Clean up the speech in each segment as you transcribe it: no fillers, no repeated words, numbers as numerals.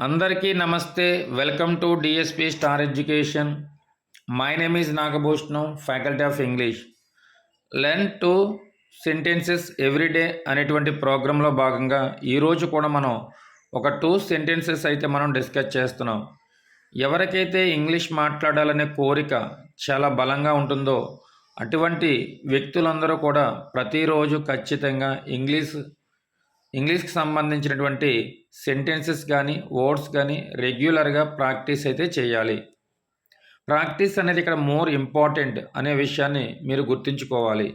అందరికీ నమస్తే. Welcome to DSP star education. My name is Nagabhushanam, faculty of English. Learn to sentences everyday అనేటువంటి ప్రోగ్రాంలో భాగంగా ఈరోజు కూడా మనం ఒక 2 సెంటెన్సెస్ అయితే మనం డిస్కస్ చేస్తున్నాం. ఎవరికైతే ఇంగ్లీష్ మాట్లాడాలనే కోరిక చాలా బలంగా ఉంటుందో అటువంటి వ్యక్తులందరూ కూడా ప్రతిరోజు ఖచ్చితంగా ఇంగ్లీష్కి సంబంధించినటువంటి సెంటెన్సెస్ కానీ వర్డ్స్ కానీ రెగ్యులర్గా ప్రాక్టీస్ అయితే చేయాలి. ప్రాక్టీస్ అనేది ఇక్కడ మోర్ ఇంపార్టెంట్ అనే విషయాన్ని మీరు గుర్తుంచుకోవాలి.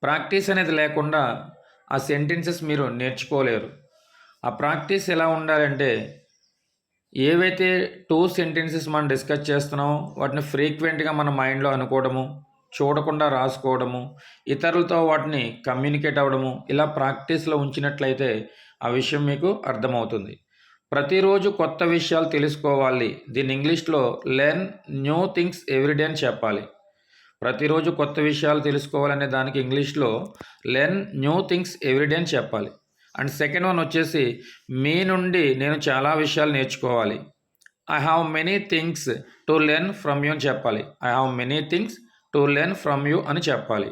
ప్రాక్టీస్ అనేది లేకుండా ఆ సెంటెన్సెస్ మీరు నేర్చుకోలేరు. ఆ ప్రాక్టీస్ ఎలా ఉండాలంటే ఏవైతే 2 సెంటెన్సెస్ మనం డిస్కస్ చేస్తున్నామో వాటిని ఫ్రీక్వెంట్గా మన మైండ్లో అనుకోవడము, చూడకుండా రాసుకోవడము, ఇతరులతో వాటిని కమ్యూనికేట్ అవ్వడము, ఇలా ప్రాక్టీస్లో ఉంచినట్లయితే ఆ విషయం మీకు అర్థమవుతుంది. ప్రతిరోజు కొత్త విషయాలు తెలుసుకోవాలి. దీన్ని ఇంగ్లీష్లో లెర్న్ న్యూ థింగ్స్ ఎవ్రీడే అని చెప్పాలి. ప్రతిరోజు కొత్త విషయాలు తెలుసుకోవాలనే దానికి ఇంగ్లీష్లో లెర్న్ న్యూ థింగ్స్ ఎవ్రీడే అని చెప్పాలి. అండ్ సెకండ్ వన్ వచ్చేసి మీ నుండి నేను చాలా విషయాలు నేర్చుకోవాలి. I have many things to learn from you అని చెప్పాలి. I have many things to learn from you అని చెప్పాలి.